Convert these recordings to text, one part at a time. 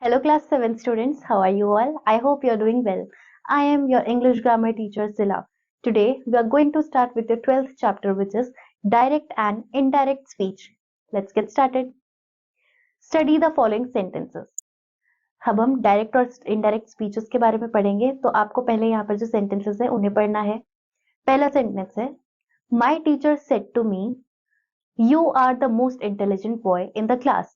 Hello, class 7 students. How are you all? I hope you're doing well. I am your English grammar teacher, Sila. Today, we are going to start with the 12th chapter, which is direct and indirect speech. Let's get started. Study the following sentences. अब हम direct और indirect speeches के बारे में पढ़ेंगे, तो आपको पहले यहाँ पर जो सेंटेंसेस है उन्हें पढ़ना है। पहला सेंटेंस है, my teacher said to me, you are the most intelligent boy in the class.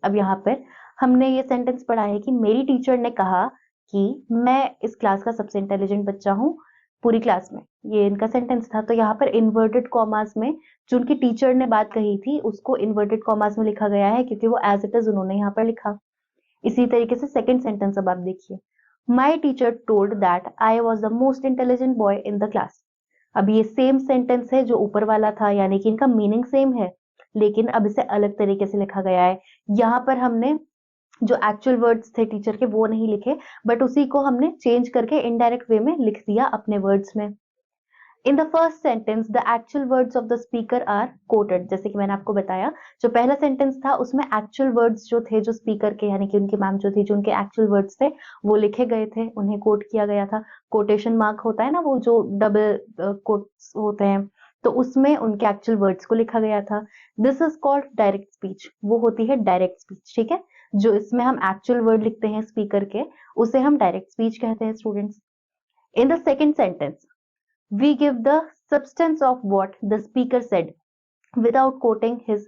अब यहाँ पर हमने ये सेंटेंस पढ़ा है कि मेरी टीचर ने कहा कि मैं इस क्लास का सबसे इंटेलिजेंट बच्चा हूँ पूरी क्लास में। ये इनका सेंटेंस था। तो यहाँ पर इन्वर्टेड कॉमास में जो उनकी टीचर ने बात कही थी उसको इन्वर्टेड कॉमास में लिखा गया है, क्योंकि वो एज इट इज उन्होंने यहाँ पर लिखा। इसी तरीके से सेकेंड सेंटेंस अब आप देखिए, my teacher told that I was the most intelligent boy in the class. अब ये सेम सेंटेंस है जो ऊपर वाला था, यानी कि इनका मीनिंग सेम है, लेकिन अब इसे अलग तरीके से लिखा गया है। यहाँ पर हमने जो एक्चुअल वर्ड्स थे टीचर के वो नहीं लिखे, बट उसी को हमने चेंज करके इनडायरेक्ट वे में लिख दिया अपने वर्ड्स में। In the first sentence the actual words of the speaker are quoted. जैसे कि मैंने आपको बताया, जो पहला सेंटेंस था उसमें एक्चुअल वर्ड्स जो थे, जो स्पीकर के यानी कि उनकी मैम जो थी, जो उनके एक्चुअल वर्ड्स थे वो लिखे गए थे, उन्हें कोट किया गया था। कोटेशन मार्क होता है ना, वो जो डबल कोट्स होते हैं, तो उसमें उनके एक्चुअल वर्ड्स को लिखा गया था। This is called direct speech. वो होती है डायरेक्ट स्पीच, ठीक है। जो इसमें हम एक्चुअल वर्ड लिखते हैं स्पीकर के, उसे हम डायरेक्ट स्पीच कहते हैं students. In the second sentence we give the substance of what the speaker said without quoting his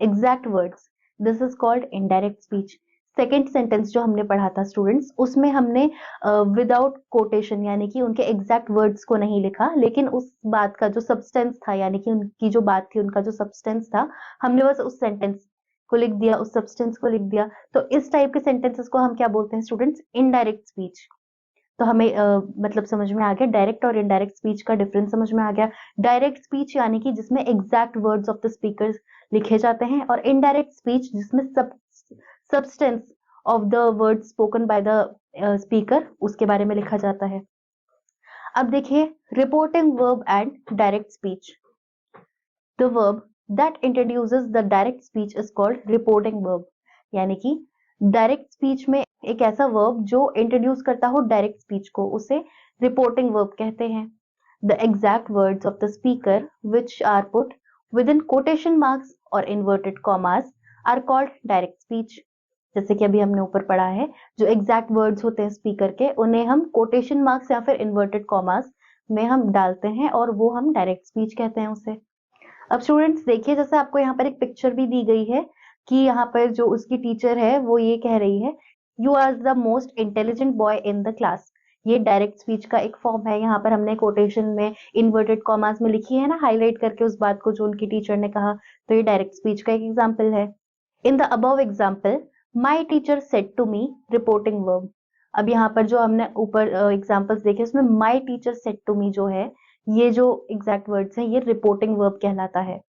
exact words. This is called indirect speech. Second sentence जो हमने पढ़ा था स्टूडेंट्स, उसमें हमने विदाउट कोटेशन यानी कि उनके एग्जैक्ट वर्ड्स को नहीं लिखा, लेकिन उस बात का जो सब्सटेंस था, यानी कि उनकी जो बात थी, उनका जो सब्सटेंस था, हमने बस उस सेंटेंस को लिख दिया, उस सब्सटेंस को लिख दिया। तो इस टाइप के सेंटेंसेस को हम क्या बोलते हैं स्टूडेंट्स? Indirect speech. तो हमें मतलब समझ में आ गया, डायरेक्ट और इनडायरेक्ट स्पीच का डिफरेंस समझ में आ गया। डायरेक्ट स्पीच यानी कि जिसमें exact words of the speaker लिखे जाते हैं, और इनडायरेक्ट स्पीच जिसमें substance of the word spoken by the speaker उसके बारे में लिखा जाता है। अब देखिए, reporting verb and direct speech. The verb that introduces the direct speech is called reporting verb. यानी कि डायरेक्ट स्पीच में एक ऐसा वर्ब जो इंट्रोड्यूस करता हो डायरेक्ट स्पीच को, उसे रिपोर्टिंग वर्ब कहते हैं। The exact words of the speaker which are put with in quotation marks और inverted commas are called direct speech. जैसे कि अभी हमने ऊपर पढ़ा है, जो एग्जैक्ट वर्ड्स होते हैं स्पीकर के, उन्हें हम कोटेशन मार्क्स या फिर इन्वर्टेड कॉमास में हम डालते हैं, और वो हम डायरेक्ट स्पीच कहते हैं उसे। अब स्टूडेंट्स देखिए, जैसे आपको यहाँ पर एक पिक्चर भी दी गई है कि यहाँ पर जो उसकी टीचर है वो ये कह रही है, you are the most intelligent boy in the class. ये डायरेक्ट स्पीच का एक फॉर्म है। यहाँ पर हमने कोटेशन में इन्वर्टेड कॉमास में लिखी है ना, हाईलाइट करके उस बात को जो उनकी टीचर ने कहा, तो ये डायरेक्ट स्पीच का एक एग्जाम्पल है। In the above example, my teacher said to me, reporting verb. अब यहाँ पर जो हमने ऊपर एग्जाम्पल्स देखे, उसमें my teacher said to me जो है, ये जो एग्जैक्ट वर्ड्स हैं, ये रिपोर्टिंग वर्ब कहलाता है।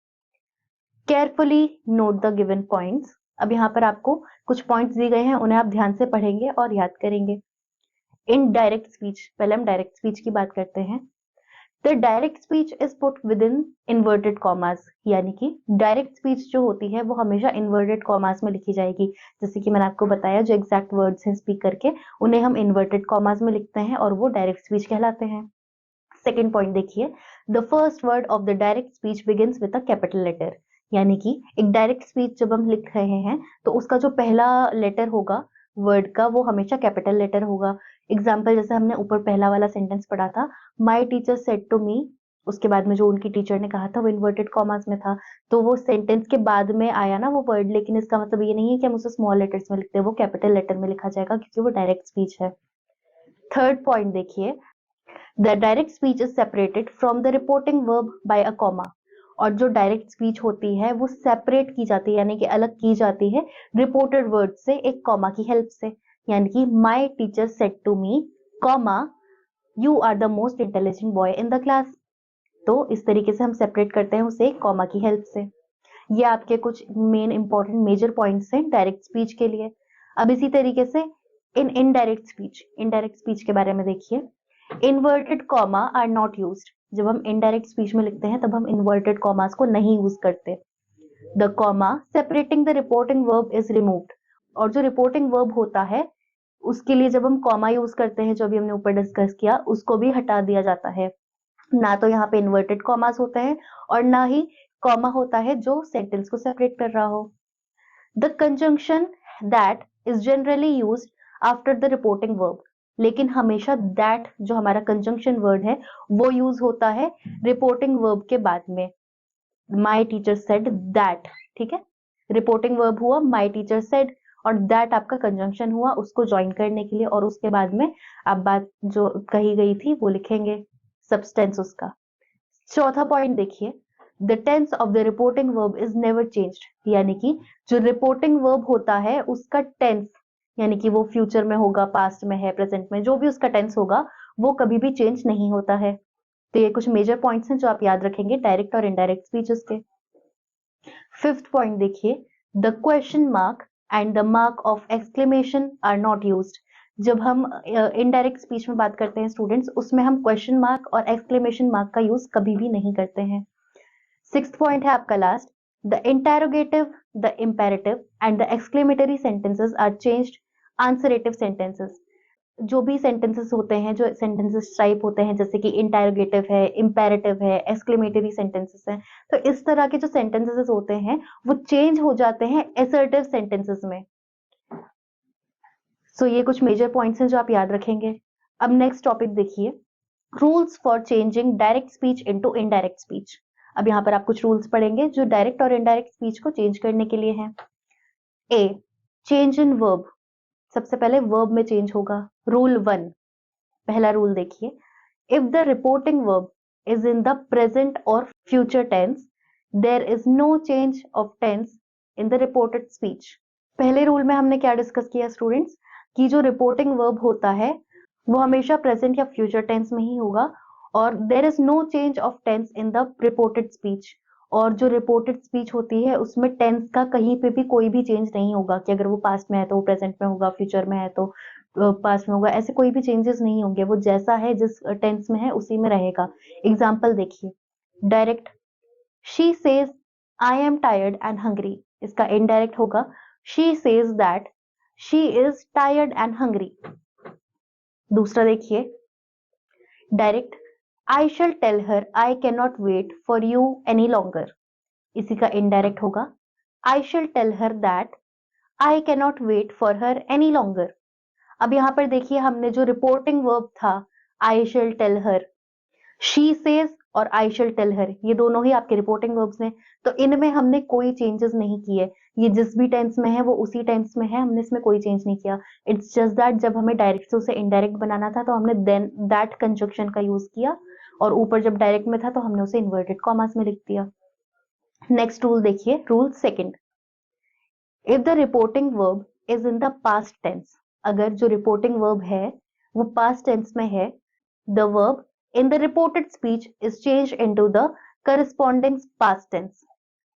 Carefully note the given points. अब यहाँ पर आपको कुछ पॉइंट्स दिए गए हैं, उन्हें आप ध्यान से पढ़ेंगे और याद करेंगे। इन डायरेक्ट स्पीच, पहले हम डायरेक्ट स्पीच की बात करते हैं। The direct speech is put with in inverted commas. यानी कि डायरेक्ट स्पीच जो होती है वो हमेशा इन्वर्टेड कॉमास में लिखी जाएगी। जैसे कि मैंने आपको बताया, जो एग्जैक्ट वर्ड्स हैं स्पीकर के, उन्हें हम इन्वर्टेड कॉमास में लिखते हैं और वो डायरेक्ट स्पीच कहलाते हैं। सेकेंड पॉइंट देखिए, the first word of the direct speech begins with a capital letter. यानी कि एक डायरेक्ट स्पीच जब हम लिख रहे हैं तो उसका जो पहला लेटर होगा वर्ड का, वो हमेशा कैपिटल लेटर होगा। एग्जाम्पल जैसे हमने ऊपर पहला वाला सेंटेंस पढ़ा था, my teacher said to me, उसके बाद में जो उनकी टीचर ने कहा था वो इन्वर्टेड कॉमास में था, तो वो सेंटेंस के बाद में आया ना वो वर्ड, लेकिन इसका मतलब ये नहीं है कि हम उसे स्मॉल लेटर्स में लिखते हैं, वो कैपिटल लेटर में लिखा जाएगा क्योंकि वो डायरेक्ट स्पीच है। थर्ड पॉइंट देखिए, the direct speech is separated from the reporting verb bye a comma. और जो डायरेक्ट स्पीच होती है वो सेपरेट की जाती है, यानी कि अलग की जाती है रिपोर्टेड वर्ड से एक कॉमा की हेल्प से। यानी कि my teacher said to me, comma, you are the most intelligent boy in the class. तो इस तरीके से हम सेपरेट करते हैं उसे कॉमा की हेल्प से। ये आपके कुछ मेन इंपॉर्टेंट मेजर पॉइंट्स हैं डायरेक्ट स्पीच के लिए। अब इसी तरीके से इन इनडायरेक्ट स्पीच के बारे में देखिए। Inverted comma are not used. जब हम इनडायरेक्ट स्पीच में लिखते हैं तब हम इन्वर्टेड कॉमास को नहीं यूज करते। The comma separating the reporting verb is removed. और जो रिपोर्टिंग वर्ब होता है उसके लिए जब हम कॉमा यूज करते हैं, जो भी हमने ऊपर डिस्कस किया, उसको भी हटा दिया जाता है। ना तो यहाँ पे इन्वर्टेड कॉमास होते हैं और ना ही कॉमा होता है जो सेंटेंस को सेपरेट कर रहा हो। The conjunction that is generally used after the reporting verb, लेकिन हमेशा दैट जो हमारा कंजंक्शन वर्ड है वो यूज होता है रिपोर्टिंग वर्ब के बाद में। माई टीचर सेड दैट, ठीक है, रिपोर्टिंग वर्ब हुआ माई टीचर सेड और दैट आपका कंजंक्शन हुआ उसको ज्वाइन करने के लिए, और उसके बाद में आप बात जो कही गई थी वो लिखेंगे, सब्सटेंस उसका। चौथा पॉइंट देखिए, the tense of the reporting verb is never changed, यानी कि जो रिपोर्टिंग वर्ब होता है उसका टेंस, यानी कि वो फ्यूचर में होगा, पास्ट में है, प्रेजेंट में, जो भी उसका टेंस होगा वो कभी भी चेंज नहीं होता है। तो ये कुछ मेजर पॉइंट्स हैं जो आप याद रखेंगे डायरेक्ट और इनडायरेक्ट स्पीचेस के। फिफ्थ पॉइंट देखिए, the question mark and the mark of exclamation are not used. जब हम इनडायरेक्ट स्पीच में बात करते हैं स्टूडेंट्स, उसमें हम क्वेश्चन मार्क और एक्सक्लेमेशन मार्क का यूज कभी भी नहीं करते हैं। सिक्स्थ पॉइंट है आपका last, the interrogative, the imperative and the exclamatory sentences are changed assertive sentences. जो भी सेंटेंसेस होते हैं, जो सेंटेंसेस टाइप होते हैं, जैसे कि इंटेरोगेटिव है, इंपेरेटिव है, एक्सक्लेमेटरी सेंटेंसेस हैं, तो इस तरह के जो सेंटेंसेस होते हैं वो चेंज हो जाते हैं असर्टिव सेंटेंसेस में। सो ये कुछ मेजर पॉइंट्स हैं जो आप याद रखेंगे। अब नेक्स्ट टॉपिक देखिए, rules for changing direct speech into indirect speech. अब यहाँ पर आप कुछ रूल्स पढ़ेंगे जो डायरेक्ट और इनडायरेक्ट स्पीच को चेंज करने के लिए हैं। ए, चेंज इन वर्ब, सबसे पहले वर्ब में चेंज होगा। रूल 1, पहला रूल देखिए, if the reporting verb is in the present or future tense, there is no change of tense in the reported speech. पहले रूल में हमने क्या डिस्कस किया स्टूडेंट्स, कि जो रिपोर्टिंग वर्ब होता है वो हमेशा प्रेजेंट या फ्यूचर टेंस में ही होगा, और there is no change of tense in the reported speech. और जो रिपोर्टेड स्पीच होती है उसमें टेंस का कहीं पे भी कोई भी चेंज नहीं होगा, कि अगर वो पास्ट में है तो वो प्रेजेंट में होगा, फ्यूचर में है तो पास्ट में होगा, ऐसे कोई भी चेंजेस नहीं होंगे, वो जैसा है जिस टेंस में है उसी में रहेगा। एग्जाम्पल देखिए, direct, she says I am tired and hungry, इसका इनडायरेक्ट होगा she says that she is tired and hungry. दूसरा देखिए, direct, I shall tell her I can not wait for you any longer, इसी का indirect होगा I shall tell her that I can not wait for her any longer. अब यहाँ पर देखिए, हमने जो रिपोर्टिंग वर्ब था I shall tell her, she says और आई शैल टेल हर, ये दोनों ही आपके रिपोर्टिंग वर्ब्स हैं, तो इनमें हमने कोई चेंजेस नहीं किए, ये जिस भी टेंस में है वो उसी टेंस में है, हमने इसमें कोई चेंज नहीं किया। इट्स जस्ट दैट जब हमें डायरेक्ट से उसे इनडायरेक्ट बनाना था तो हमने देन दैट कंजक्शन का यूज किया, और ऊपर जब डायरेक्ट में था तो हमने उसे इन्वर्टेड कॉमास में लिख दिया। नेक्स्ट रूल देखिए, rule second, if the reporting verb is in the past tense, अगर जो रिपोर्टिंग वर्ब है वो पास्ट टेंस में है, the verb in the reported speech is changed into the corresponding past tense।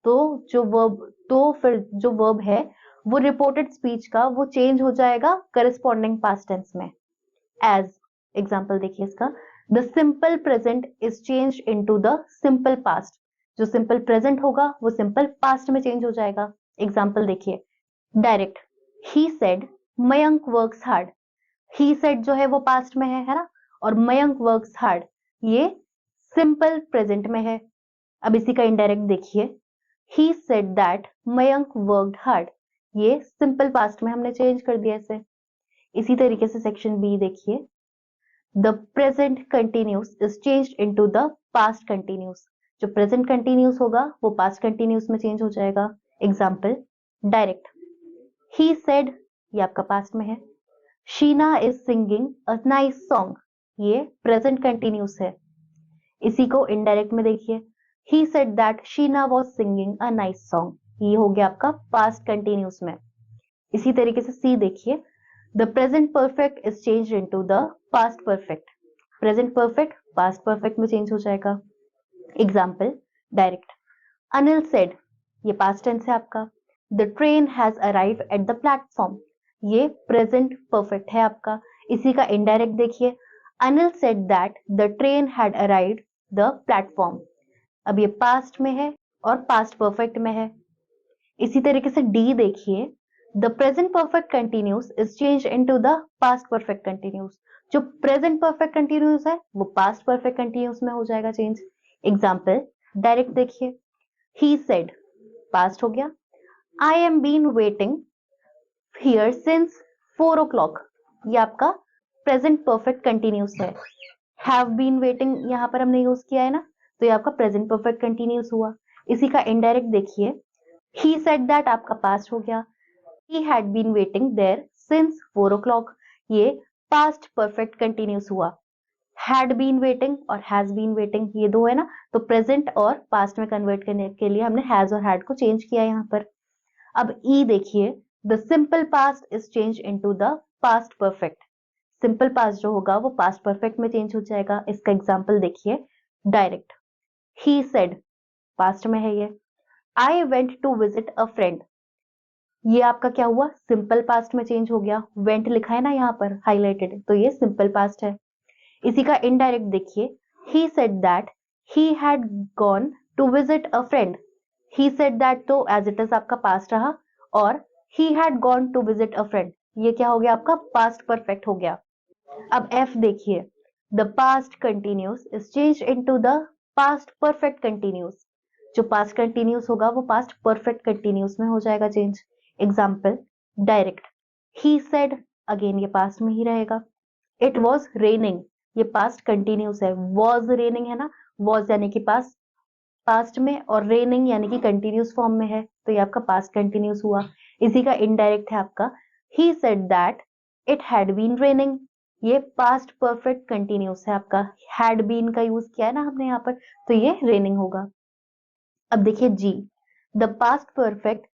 तो फिर जो verb है वो reported speech का वो change हो जाएगा corresponding past tense में। as example देखिए इसका, the simple present is changed into the simple past, जो simple present होगा वो simple past में change हो जाएगा। example देखिए, direct, he said Mayank works hard, he said जो है वो पास्ट में है ना, और मयंक वर्क्स हार्ड ये सिंपल प्रेजेंट में है। अब इसी का इनडायरेक्ट देखिए, he said that Mayank worked hard, ये सिंपल पास्ट में हमने चेंज कर दिया इसे। इसी तरीके से सेक्शन बी देखिए, the present continuous is changed into the past continuous, जो प्रेजेंट कंटिन्यूस होगा वो पास्ट कंटिन्यूस में चेंज हो जाएगा। एग्जाम्पल, डायरेक्ट, ही सेड, ये आपका पास्ट में है, Sheena is singing a nice song, ये प्रेजेंट कंटिन्यूस है। इसी को इनडायरेक्ट में देखिए, he said that Sheena was singing a nice song, ये हो गया आपका पास्ट कंटिन्यूस में। इसी तरीके से सी देखिए, the present perfect is changed into the past perfect, present perfect past perfect में चेंज हो जाएगा। एग्जाम्पल, डायरेक्ट, अनिल सेड, ये पास्ट टेंस है आपका, the train has arrived at the platform, ये प्रेजेंट परफेक्ट है आपका। इसी का इनडायरेक्ट देखिए, Anil said that the train had arrived the platform, अब ये पास्ट में है और पास्ट परफेक्ट में है। इसी तरीके से डी देखिए, the present perfect continuous is change into the past perfect continuous. जो प्रेजेंट परफेक्ट कंटिन्यूस है वो पास्ट परफेक्ट कंटिन्यूस में हो जाएगा चेंज। एग्जाम्पल डायरेक्ट देखिए, ही सेड पास्ट हो गया, I am been waiting here since 4 o'clock, ये आपका प्रेजेंट परफेक्ट कंटिन्यूस है। हैव बीन वेटिंग यहाँ पर हमने यूज किया है ना, तो ये आपका प्रेजेंट परफेक्ट कंटिन्यूस हुआ। इसी का इनडायरेक्ट देखिए, ही सेड दैट आपका पास्ट हो गया, he had been waiting there since 4 o'clock, ये past perfect continuous हुआ। had been waiting और has been waiting ये दो है ना, तो present और past में convert करने के लिए हमने has और had को change किया यहाँ पर। अब E देखिए, the simple past is changed into the past perfect। simple past जो होगा वो past perfect में change हो जाएगा। इसका example देखिए, direct, he said past में है ये, I went to visit a friend, ये आपका क्या हुआ, सिंपल पास्ट में चेंज हो गया। वेंट लिखा है ना यहाँ पर हाईलाइटेड, तो ये सिंपल पास्ट है। इसी का इनडायरेक्ट देखिए, he said that he had gone to visit a friend. He said that तो एज इट इज आपका पास्ट रहा, और he had gone to visit a friend ये क्या हो गया, आपका पास्ट परफेक्ट हो गया। अब एफ देखिए, the past continuous is change into the past perfect continuous. जो पास्ट कंटिन्यूस होगा वो पास्ट परफेक्ट कंटिन्यूस में हो जाएगा change. Example direct, he said, again ये पास्ट में ही रहेगा। इट वॉज रेनिंग, ये पास्ट कंटिन्यूस है। वॉज रेनिंग है ना, वॉज यानी कि पास्ट पास्ट में, और रेनिंग यानी कि कंटिन्यूस फॉर्म में है, तो ये आपका पास्ट कंटिन्यूस हुआ। इसी का इनडायरेक्ट है आपका, he said that it had been raining, ये पास्ट परफेक्ट कंटिन्यूस है आपका। हैड बीन का यूज किया है ना हमने यहाँ पर, तो ये रेनिंग होगा। अब देखिए जी, the past perfect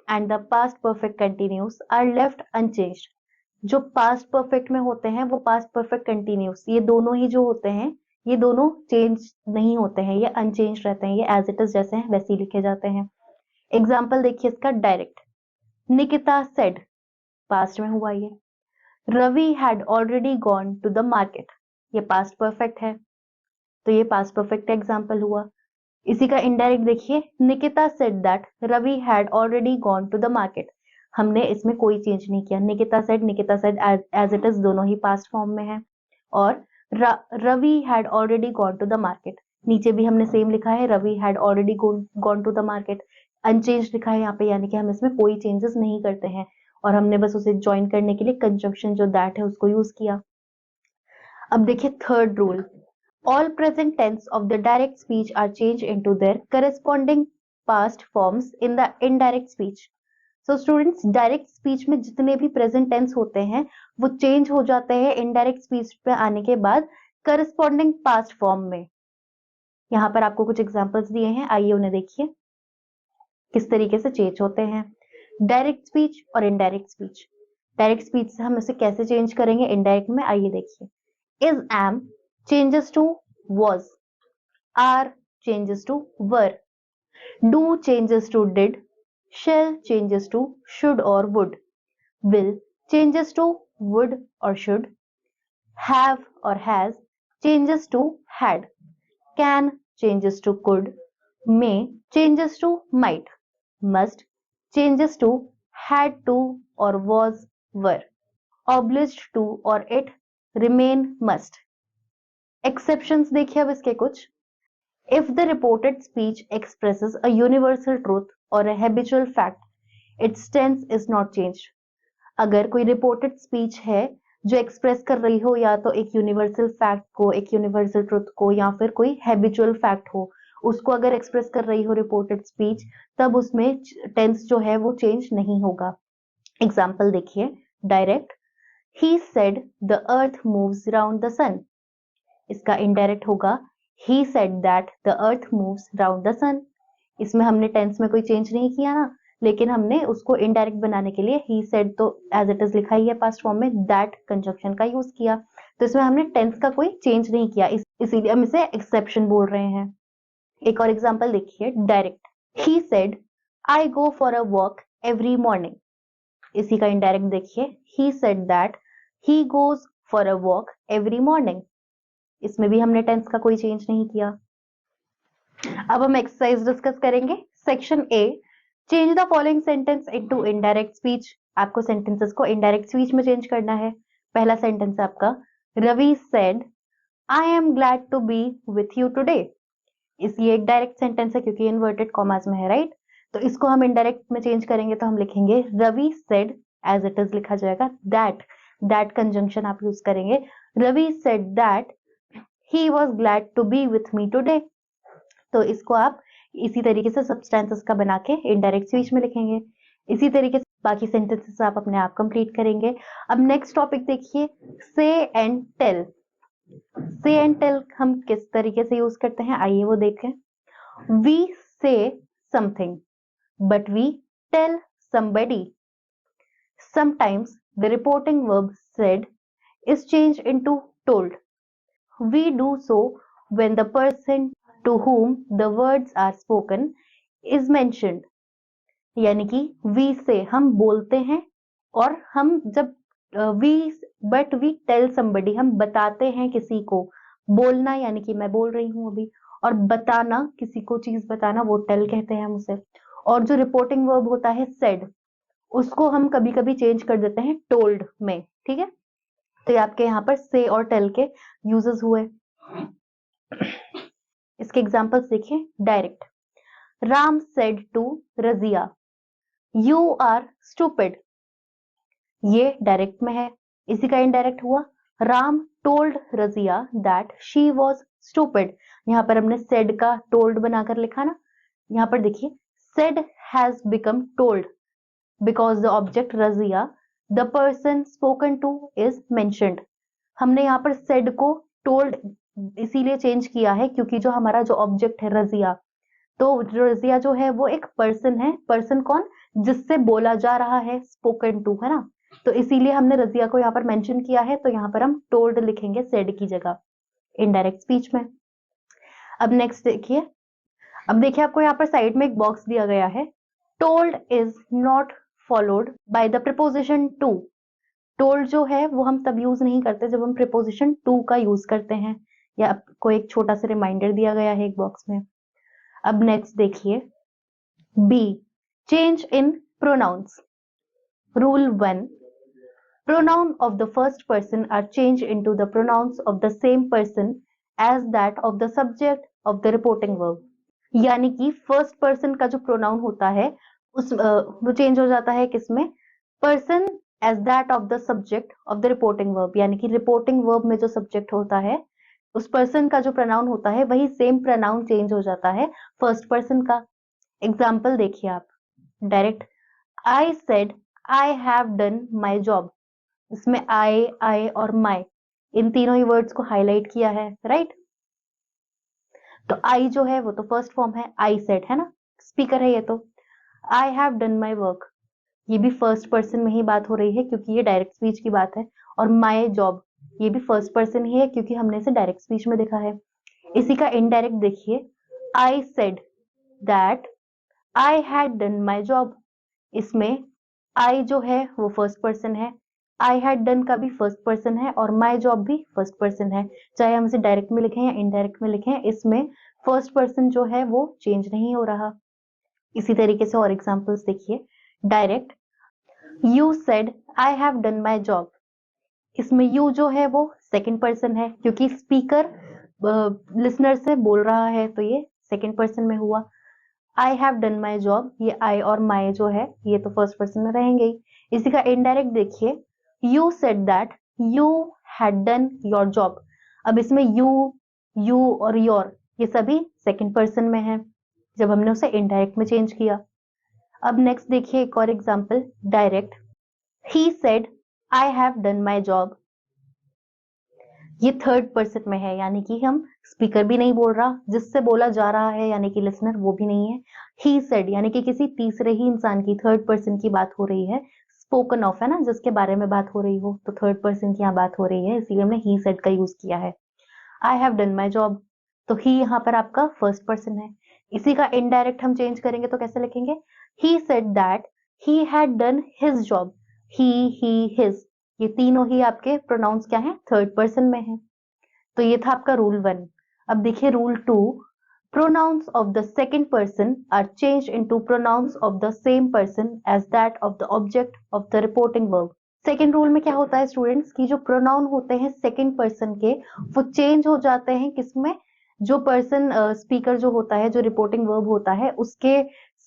and the past perfect continuous are left unchanged. जो पास्ट परफेक्ट में होते हैं वो पास्ट परफेक्ट कंटिन्यूस, ये दोनों ही जो होते हैं ये दोनों चेंज नहीं होते हैं, ये अनचेंज रहते हैं, ये एज इट इज जैसे हैं वैसे ही लिखे जाते हैं। एग्जाम्पल देखिए इसका डायरेक्ट, निकिता सेड पास्ट में हुआ ये। Ravi had already gone to the market, ये पास्ट परफेक्ट है, तो ये पास्ट परफेक्ट एग्जाम्पल हुआ। इसी का इनडायरेक्ट देखिए, Nikita said that Ravi had already gone to the market, हमने इसमें कोई चेंज नहीं किया। Nikita said as it is दोनों ही पास्ट फॉर्म में है। और Ravi had already gone to the market, नीचे भी हमने सेम लिखा है, Ravi had already gone to the market, unchange लिखा है यहाँ पे, यानी कि हम इसमें कोई चेंजेस नहीं करते हैं, और हमने बस उसे ज्वाइन करने के लिए कंजंक्शन जो दैट है उसको यूज किया। अब देखिए third rule, all present tense of the direct speech are changed into their corresponding past forms in the indirect speech. So students, direct speech में जितने भी प्रेजेंट टेंस होते हैं वो चेंज हो जाते हैं इनडायरेक्ट स्पीच पे आने के बाद करस्पॉन्डिंग पास्ट फॉर्म में। यहाँ पर आपको कुछ एग्जांपल्स दिए हैं, आइए उन्हें देखिए किस तरीके से चेंज होते हैं डायरेक्ट स्पीच और इनडायरेक्ट स्पीच। डायरेक्ट स्पीच से हम इसे कैसे चेंज करेंगे इनडायरेक्ट में, आइए देखिए। Is am changes to was, are changes to were, do changes to did, shall changes to should or would, will changes to would or should, have or has changes to had, can changes to could, may changes to might, must changes to had to or was were, obliged to or it, remain must। Exceptions देखिए अब इसके कुछ। If the reported speech expresses a universal truth or a habitual fact, its tense is not changed. अगर कोई reported speech है जो express कर रही हो या तो एक यूनिवर्सल फैक्ट को, एक यूनिवर्सल ट्रूथ को, या फिर कोई हैबिचुअल फैक्ट हो, उसको अगर एक्सप्रेस कर रही हो रिपोर्टेड स्पीच, तब उसमें टेंस जो है वो चेंज नहीं होगा। एग्जाम्पल देखिए direct, he said the earth moves round the sun, इसका इनडायरेक्ट होगा, he said that the earth moves round the sun। इसमें हमने टेंस में कोई चेंज नहीं किया ना, लेकिन हमने उसको इनडायरेक्ट बनाने के लिए he said तो एज इट इज लिखा ही है पास्ट फॉर्म में, that कंजंक्शन का यूज किया, तो इसमें हमने टेंस का कोई चेंज नहीं किया, इसीलिए हम इसे एक्सेप्शन बोल रहे हैं। एक और एग्जाम्पल देखिए direct, he said I go for a walk every morning, इसी का इनडायरेक्ट देखिए, he said that he goes for a walk every morning, इसमें भी हमने टेंस का कोई चेंज नहीं किया। अब हम एक्सरसाइज डिस्कस करेंगे। Section A, change the following sentence into indirect speech. आपको सेंटेंसेस को इनडायरेक्ट स्पीच में चेंज करना है। पहला सेंटेंस है आपका, Ravi said I am glad to be with you today. ये एक डायरेक्ट सेंटेंस है क्योंकि इन्वर्टेड कॉमास में है, राइट। तो इसको हम इनडायरेक्ट में चेंज करेंगे तो हम लिखेंगे Ravi said, as it is लिखा जाएगा दैट कंजंक्शन आप यूज करेंगे। Ravi said that he was glad to be with me today. तो इसको आप इसी तरीके से सब्सटेंसेस का बना के इनडायरेक्ट स्पीच में लिखेंगे। इसी तरीके से बाकी सेंटेंसेस आप अपने आप कंप्लीट करेंगे। अब नेक्स्ट टॉपिक देखिए, से एंड टेल। से एंड टेल हम किस तरीके से यूज करते हैं, आइए वो देखें। We say something but we tell somebody. Sometimes the reporting verb said is changed into told. We do so when the person to whom the words are spoken is mentioned. यानी कि we से हम बोलते हैं, और हम जब but we tell somebody हम बताते हैं किसी को। बोलना यानी कि मैं बोल रही हूं अभी, और बताना किसी को चीज बताना वो टेल कहते हैं हम उसे। और जो रिपोर्टिंग वर्ब होता है said, उसको हम कभी कभी चेंज कर देते हैं टोल्ड में, ठीक है। तो ये आपके यहाँ पर से और टेल के यूजेस हुए। इसके एग्जांपल्स देखिए। Direct, Ram said to Razia you are stupid. ये डायरेक्ट में है। इसी का इनडायरेक्ट हुआ, Ram told Razia that she was stupid. यहाँ पर हमने सेड का टोल्ड बनाकर लिखा ना। यहाँ पर देखिए, said has become told because the object Razia, the person spoken to is mentioned. हमने यहाँ पर said को told इसीलिए चेंज किया है क्योंकि जो हमारा जो ऑब्जेक्ट है रजिया, तो रजिया जो है वो एक पर्सन है। पर्सन कौन, जिससे बोला जा रहा है, स्पोकन टू, है ना। तो इसीलिए हमने रजिया को यहाँ पर मेंशन किया है, तो यहाँ पर हम टोल्ड लिखेंगे सेड की जगह इनडायरेक्ट स्पीच में। अब नेक्स्ट देखिए। अब देखिए आपको यहाँ पर साइड में एक बॉक्स दिया गया है, told is not followed by the preposition to. Told जो है वो हम तब यूज नहीं करते जब हम प्रीपोजिशन टू का यूज करते हैं। या आपको एक छोटा सा रिमाइंडर दिया गया है एक बॉक्स में। अब नेक्स्ट देखिए, B, change in pronouns. Rule 1, pronoun of the first person are changed into the pronouns of the same person as that of the subject of the reporting verb. यानी कि first person का जो pronoun होता है वो change हो जाता है किसमें, person as that of the subject of the reporting verb. यानी कि रिपोर्टिंग वर्ब में जो सब्जेक्ट होता है उस पर्सन का जो प्रोनाउन होता है वही सेम प्रोनाउन चेंज हो जाता है फर्स्ट पर्सन का। एग्जाम्पल देखिए आप। Direct, I said I have done my job. इसमें आई और माई इन तीनों ही वर्ड्स को हाईलाइट किया है, राइट। तो आई जो है वो तो फर्स्ट फॉर्म है, आई सेड, है ना, स्पीकर है ये। तो I have done my work, ये भी फर्स्ट पर्सन में ही बात हो रही है क्योंकि ये डायरेक्ट स्पीच की बात है। और माई जॉब, ये भी फर्स्ट पर्सन ही है क्योंकि हमने इसे डायरेक्ट स्पीच में देखा है। इसी का इनडायरेक्ट देखिए, I said that I had done my job. इसमें आई जो है वो फर्स्ट पर्सन है, आई हैड डन का भी फर्स्ट पर्सन है, और माई जॉब भी फर्स्ट पर्सन है। चाहे हम इसे डायरेक्ट में लिखें या इनडायरेक्ट में लिखें, इसमें फर्स्ट पर्सन जो है वो चेंज नहीं हो रहा। इसी तरीके से और एग्जांपल्स देखिए। Direct, you said I have done my job. इसमें यू जो है वो सेकंड पर्सन है क्योंकि स्पीकर लिसनर से बोल रहा है, तो ये सेकंड पर्सन में हुआ। I have done my job, ये आई और माई जो है ये तो फर्स्ट पर्सन में रहेंगे ही। इसी का इनडायरेक्ट देखिए, you said that you had done your job. अब इसमें यू और योर ये सभी सेकंड पर्सन में है जब हमने उसे इनडायरेक्ट में चेंज किया। अब नेक्स्ट देखिए एक और example. Direct, he said I have done my job. ये थर्ड पर्सन में है यानी कि हम स्पीकर भी नहीं बोल रहा, जिससे बोला जा रहा है यानी कि लिसनर वो भी नहीं है। ही सेड यानी कि किसी तीसरे ही इंसान की, थर्ड पर्सन की बात हो रही है। स्पोकन ऑफ है ना, जिसके बारे में बात हो रही हो, तो थर्ड पर्सन की यहाँ बात हो रही है, इसीलिए हमने ही सेड का यूज किया है। I have done my job, तो ही यहाँ पर आपका फर्स्ट पर्सन है। इसी का इनडायरेक्ट हम चेंज करेंगे तो कैसे लिखेंगे, ही said that he had done his job. He his, ये तीनों ही आपके प्रोनाउंस क्या है, थर्ड पर्सन में है। तो ये था आपका रूल 1। अब देखिए rule 2, Pronouns of the second person are changed into pronouns of the same person as that of the object of the reporting verb. Second rule में क्या होता है स्टूडेंट्स की जो प्रोनाउन होते हैं सेकेंड पर्सन के वो चेंज हो जाते हैं किसमें, जो पर्सन स्पीकर जो होता है, जो रिपोर्टिंग वर्ब होता है उसके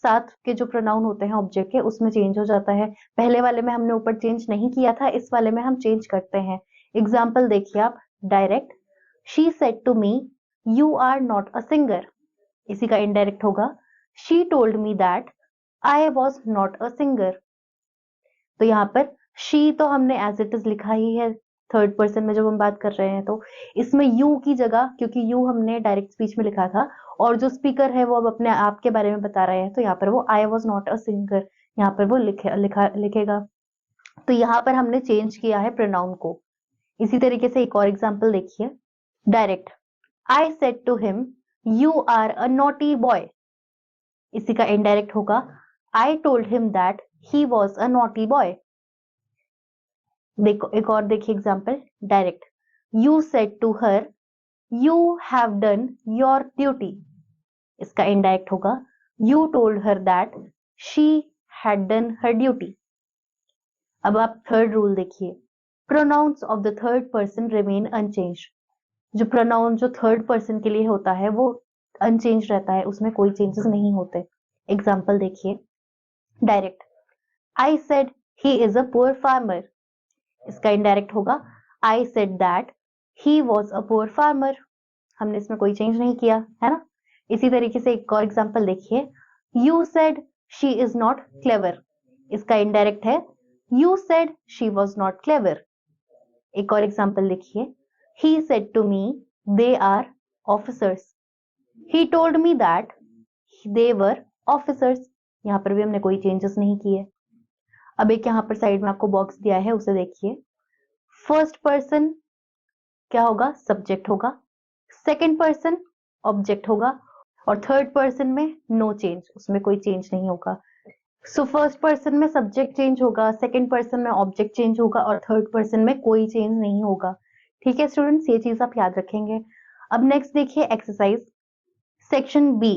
साथ के जो प्रोनाउन होते हैं ऑब्जेक्ट के उसमें चेंज हो जाता है। पहले वाले में हमने ऊपर चेंज नहीं किया था, इस वाले में हम चेंज करते हैं। एग्जाम्पल देखिए आप, direct, she said to me you are not a singer, इसी का इनडायरेक्ट होगा she told me that I was not a singer. तो यहाँ पर शी तो हमने एज इट इज लिखा ही है थर्ड पर्सन में जब हम बात कर रहे हैं, तो इसमें यू की जगह, क्योंकि यू हमने डायरेक्ट स्पीच में लिखा था और जो स्पीकर है वो अब अपने आप के बारे में बता रहे हैं, तो यहाँ पर वो आई वॉज नॉट अ सिंगर यहाँ पर वो लिखेगा। तो यहाँ पर हमने चेंज किया है प्रोनाउन को। इसी तरीके से एक और एग्जाम्पल देखिए, direct, I said to him you are a naughty boy, इसी का इनडायरेक्ट होगा I told him that he was a naughty boy. देखो एक और देखिए example, direct, you said to her you have done your duty, इसका indirect होगा you told her that she had done her duty. अब आप third rule देखिए, pronouns of the third person remain unchanged, जो प्रोनाउन जो third person के लिए होता है वो अनचेंज रहता है, उसमें कोई चेंजेस नहीं होते। एग्जाम्पल देखिए, direct, I said he is a poor farmer, इसका इनडायरेक्ट होगा I said that he was a poor farmer, हमने इसमें कोई चेंज नहीं किया है ना। इसी तरीके से एक और एग्जाम्पल देखिए, you said she is not clever, इसका इनडायरेक्ट है you said she was not clever. एक और एग्जाम्पल देखिए, he said to me they are officers, he told me that they were officers, यहाँ पर भी हमने कोई चेंजेस नहीं किए। अब एक यहाँ पर साइड में आपको बॉक्स दिया है उसे देखिए, फर्स्ट पर्सन क्या होगा, सब्जेक्ट होगा, सेकंड पर्सन ऑब्जेक्ट होगा और थर्ड पर्सन में नो चेंज, उसमें कोई चेंज नहीं होगा। सो फर्स्ट पर्सन में सब्जेक्ट चेंज होगा, सेकंड पर्सन में ऑब्जेक्ट चेंज होगा और थर्ड पर्सन में कोई चेंज नहीं होगा। ठीक है स्टूडेंट्स, ये चीज आप याद रखेंगे। अब नेक्स्ट देखिए exercise section B,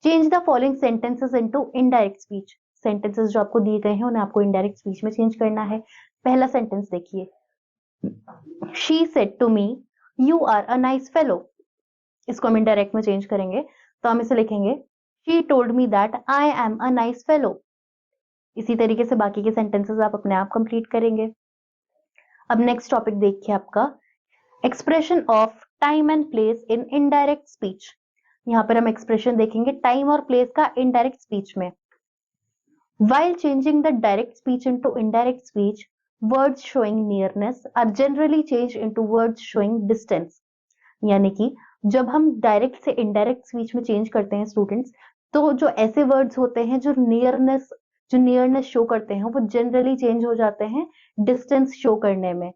change the following sentences into indirect speech. Sentences जो आपको दिए गए हैं उन्हें आपको इनडायरेक्ट स्पीच में चेंज करना है। पहला सेंटेंस देखिए, she said to me you are a nice fellow, इसको हम इनडायरेक्ट में चेंज करेंगे तो हम इसे लिखेंगे she told me that I am a nice fellow. इसी तरीके से बाकी के सेंटेंसेस आप अपने आप कंप्लीट करेंगे। अब नेक्स्ट टॉपिक देखिए आपका, expression of time and place in indirect speech. यहाँ पर हम एक्सप्रेशन देखेंगे टाइम और प्लेस का इनडायरेक्ट स्पीच में। While changing the direct speech into indirect speech, words showing nearness are generally changed into words showing distance. यानी कि जब हम डायरेक्ट से इनडायरेक्ट स्पीच में चेंज करते हैं स्टूडेंट्स, तो जो ऐसे वर्ड्स होते हैं जो नियरनेस शो करते हैं वो जनरली चेंज हो जाते हैं डिस्टेंस शो करने में।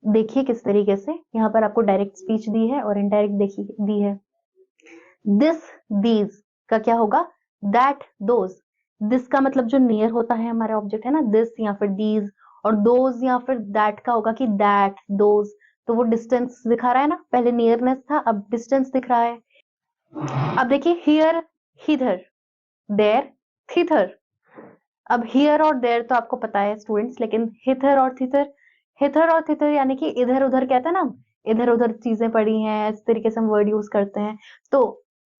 देखिए किस तरीके से, यहाँ पर आपको डायरेक्ट स्पीच दी है और इनडायरेक्ट देखिए दी है। दिस, दीज का क्या होगा, दैट, दोज। दिस का मतलब जो नियर होता है हमारा ऑब्जेक्ट है ना, दिस या फिर दीज, और दोज या फिर दैट का होगा कि दैट, दोज। तो वो डिस्टेंस दिखा रहा है ना, पहले नियरनेस था अब डिस्टेंस दिख रहा है। अब देखिए हियर, हिधर, देयर, थिथर। अब हियर और देयर तो आपको पता है स्टूडेंट्स, लेकिन हिथर और थिथर, हिथर और थिथर यानी कि इधर उधर कहते हैं ना, इधर उधर चीजें पड़ी हैं, इस तरीके से हम वर्ड यूज करते हैं। तो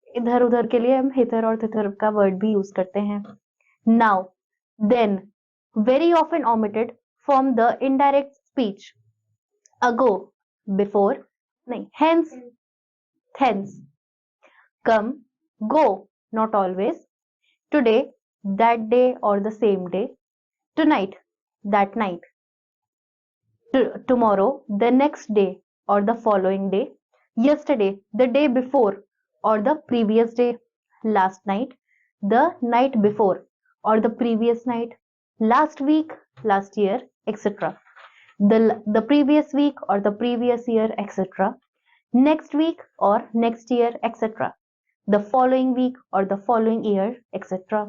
इधर उधर के लिए हम हिथर और थिथर का वर्ड भी यूज करते हैं। Now, then, very often omitted from the indirect speech. Ago, before, नहीं, hence, thence. Come, go, not always. Today, that day or the same day. Tonight, that night. Tomorrow, the next day or the following day. Yesterday, the day before or the previous day. Last night, the night before or the previous night. Last week, last year, etc. The previous week or the previous year, etc. Next week or next year, etc. The following week or the following year, etc.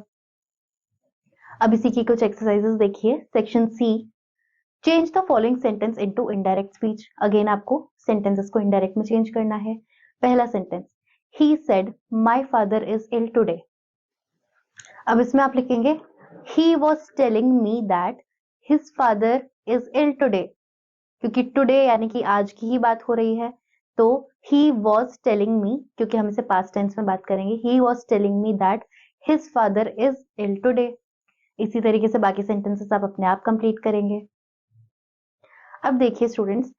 अब इसी की कुछ exercises देखिए। Section C, change the following sentence into indirect speech. Again आपको sentences को indirect में change करना है। पहला sentence, he said my father is ill today. अब इसमें आप लिखेंगे he was telling me that his father is ill today, क्योंकि today यानी कि आज की ही बात हो रही है, तो he was telling me, क्योंकि हम इसे past tense में बात करेंगे, he was telling me that his father is ill today. इसी तरीके से बाकी सेंटेंसेस आप अपने आप कंप्लीट करेंगे. अब देखिए students,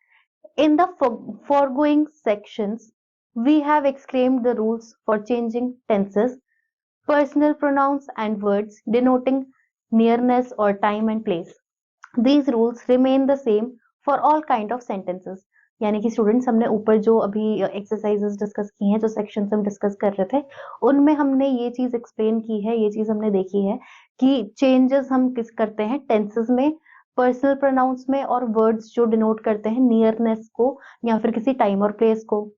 in the foregoing sections we have explained the rules for changing tenses, personal pronouns and words denoting nearness or time and place. These rules remain the same for all kind of sentences. यानी कि students हमने ऊपर जो अभी exercises discuss की हैं, जो sections हम डिस्कस कर रहे थे, उनमें हमने ये चीज एक्सप्लेन की है, ये चीज हमने देखी है कि चेंजेस हम किस करते हैं टेंसेस में, पर्सनल प्रोनाउंस में, और वर्ड्स जो डिनोट करते हैं नियरनेस को या फिर किसी टाइम और प्लेस को.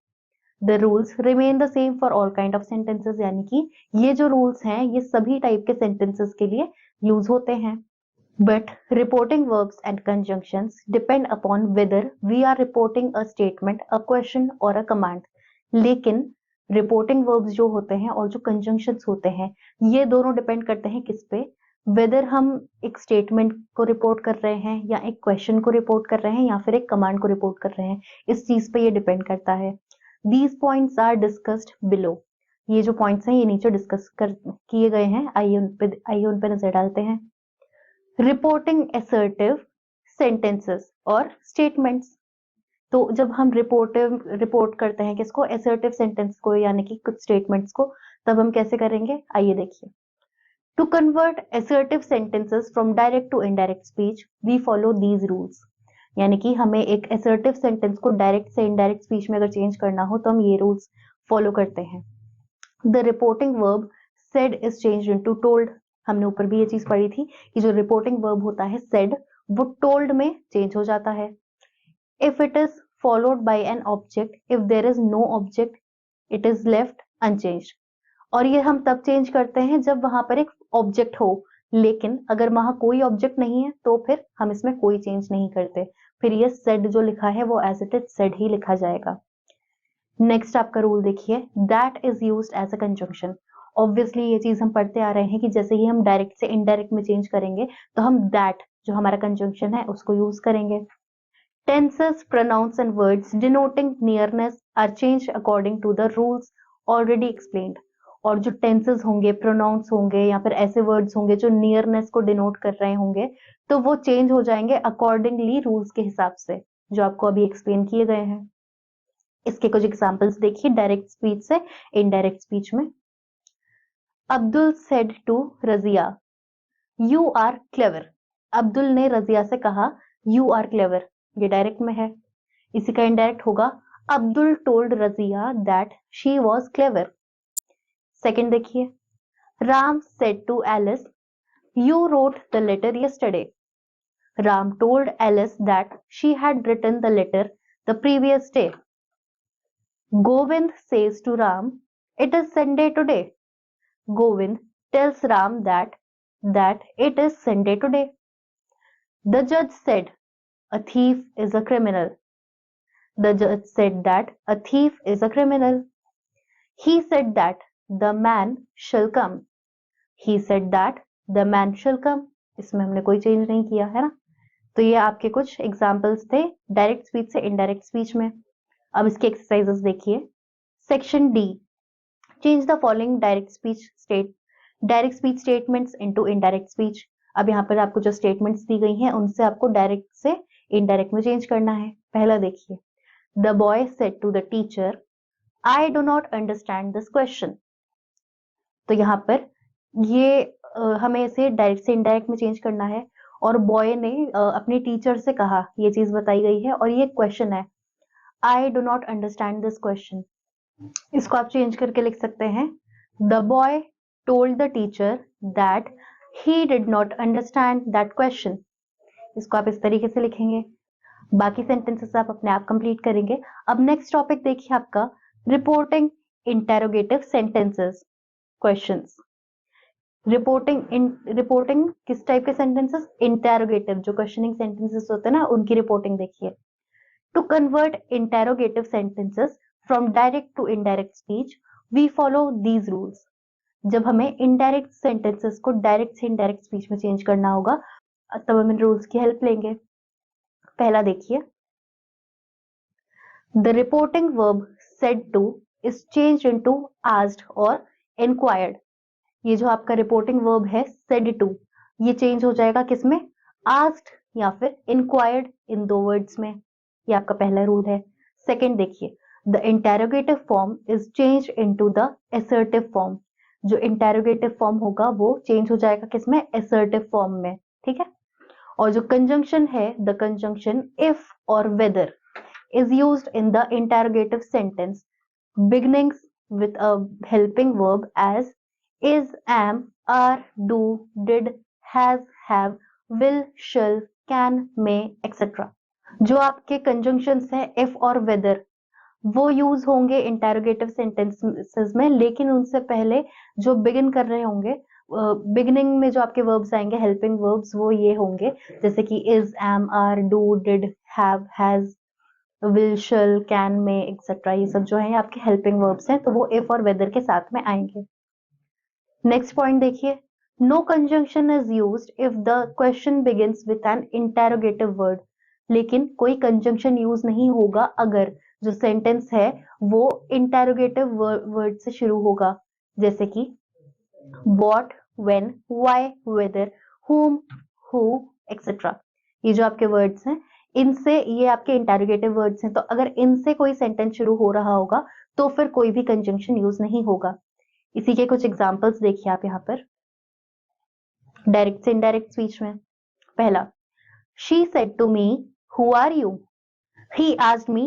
The rules remain the same for all kind of sentences, यानी कि ये जो rules हैं ये सभी टाइप के sentences के लिए यूज होते हैं. But reporting verbs and conjunctions depend upon whether we are reporting a statement, a question or a command. लेकिन reporting verbs जो होते हैं और जो conjunctions होते हैं ये दोनों डिपेंड करते हैं किस पे, वेदर हम एक स्टेटमेंट को रिपोर्ट कर रहे हैं या एक क्वेश्चन को रिपोर्ट कर रहे हैं या फिर एक कमांड को रिपोर्ट कर रहे हैं, इस चीज पे ये डिपेंड करता है. These points are discussed below. ये जो पॉइंट्स हैं ये नीचे डिस्कस किए गए हैं, आइए उन पे नजर डालते हैं. रिपोर्टिंग असर्टिव सेंटेंसेस और स्टेटमेंट्स. तो जब हम रिपोर्ट करते हैं किसको, असर्टिव सेंटेंस को यानी कि कुछ स्टेटमेंट्स को, तब हम कैसे करेंगे, आइए देखिए. To convert assertive sentences from direct to indirect speech we follow these rules. यानी कि हमें एक असर्टिव सेंटेंस को डायरेक्ट से इनडायरेक्ट स्पीच में अगर चेंज करना हो तो हम ये रूल्स फॉलो करते हैं. The reporting verb said is changed into told. हमने ऊपर भी ये चीज पढ़ी थी कि जो रिपोर्टिंग वर्ब होता है सेड, वो टोल्ड में चेंज हो जाता है. If it is followed by an object, if there is no object, it is left unchanged. और ये हम तब चेंज करते हैं जब वहां पर एक ऑब्जेक्ट हो, लेकिन अगर वहां कोई ऑब्जेक्ट नहीं है तो फिर हम इसमें कोई चेंज नहीं करते, फिर ये सेड जो लिखा है वो एज इट इज सेड ही लिखा जाएगा. नेक्स्ट आपका रूल देखिए, that is used as a conjunction. Obviously ये चीज हम पढ़ते आ रहे हैं कि जैसे ही हम डायरेक्ट से इनडायरेक्ट में चेंज करेंगे तो हम दैट जो हमारा कंजंक्शन है उसको यूज करेंगे. Tenses, pronouns and words denoting nearness are changed according to the rules already explained. और जो टेंसेस होंगे, प्रोनाउंस होंगे या फिर ऐसे वर्ड्स होंगे जो नियरनेस को डिनोट कर रहे होंगे, तो वो चेंज हो जाएंगे अकॉर्डिंगली रूल्स के हिसाब से जो आपको अभी एक्सप्लेन किए गए हैं. इसके कुछ एग्जांपल्स देखिए डायरेक्ट स्पीच से इनडायरेक्ट स्पीच में. Abdul said to Razia you are clever. Abdul ने रजिया से कहा यू आर क्लेवर. ये डायरेक्ट में है. इसी का इनडायरेक्ट होगा, Abdul told Razia that she was clever. Second देखिए, Ram said to Alice you wrote the letter yesterday. Ram told Alice that she had written the letter the previous day. Govind says to Ram, it is Sunday today. Govind tells Ram that it is Sunday today. The judge said, a thief is a criminal. The judge said that a thief is a criminal. He said that the man shall come. He said that the man shall come. इसमें हमने कोई change नहीं किया है ना. तो ये आपके कुछ एग्जाम्पल्स थे डायरेक्ट स्पीच से इनडायरेक्ट स्पीच में. अब इसके एक्सरसाइजेस देखिए. Section D, change the following direct speech statements into indirect speech. अब यहाँ पर आपको जो स्टेटमेंट्स दी गई हैं उनसे आपको डायरेक्ट से इनडायरेक्ट में चेंज करना है. पहला देखिए, the boy said to the teacher I do not understand this question. तो यहाँ पर ये हमें इसे डायरेक्ट से इनडायरेक्ट में चेंज करना है. और बॉय ने अपने टीचर से कहा, ये चीज बताई गई है और ये क्वेश्चन है, आई do not understand this question. इसको आप चेंज करके लिख सकते हैं, the boy told the teacher that he did not understand that question. इसको आप इस तरीके से लिखेंगे. बाकी सेंटेंसेस आप अपने आप कंप्लीट करेंगे. अब नेक्स्ट टॉपिक देखिए आपका, reporting interrogative sentences questions. Reporting किस टाइप के सेंटेंसेस, इंटेरोगेटिव, जो क्वेश्चनिंग सेंटेंसेस होते हैं ना उनकी रिपोर्टिंग देखिए. To convert interrogative sentences from direct to indirect speech we follow these rules. जब हमें इनडायरेक्ट सेंटेंसेस को डायरेक्ट से इनडायरेक्ट स्पीच में चेंज करना होगा तब हम इन रूल्स की हेल्प लेंगे। पहला देखिए, the reporting verb said to is changed into asked और inquired। ये जो आपका रिपोर्टिंग वर्ब है said to, ये चेंज हो जाएगा किसमें, asked या फिर inquired, इन दो वर्ड्स में। ये आपका पहला रूल है। सेकंड देखिए, the interrogative form is change into the assertive form. जो इंटेरोगेटिव फॉर्म होगा वो चेंज हो जाएगा किसमें, assertive फॉर्म में, ठीक है। और जो कंजंक्शन है, द कंजंक्शन इफ और weather is used in the interrogative sentence beginnings with a helping verb as is, am, are, do, did, has, have, will, shall, can, may, etc. जो आपके conjunctions है if और whether वो use होंगे interrogative sentences में, लेकिन उनसे पहले जो begin कर रहे होंगे, बिगिनिंग में जो आपके verbs आएंगे helping verbs वो ये होंगे, जैसे कि is, am, are, do, did, have, has, will, shall, can, may etcetera, ये सब जो है आपके हेल्पिंग वर्ब्स हैं, तो वो इफ और वेदर के साथ में आएंगे। नेक्स्ट पॉइंट देखिए, no conjunction is used if the question begins with an interrogative word. लेकिन कोई कंजंक्शन यूज नहीं होगा अगर जो सेंटेंस है वो इंटेरोगेटिव वर्ड से शुरू होगा, जैसे कि what, when, why, whether, whom, who etcetera. ये जो आपके वर्ड्स हैं, इनसे, ये आपके इंटेरोगेटिव वर्ड्स हैं, तो अगर इनसे कोई सेंटेंस शुरू हो रहा होगा तो फिर कोई भी कंजंक्शन यूज नहीं होगा। इसी के कुछ एग्जांपल्स देखिए आप यहाँ पर डायरेक्ट से इनडायरेक्ट स्पीच में। पहला, she said to me who are you, he asked me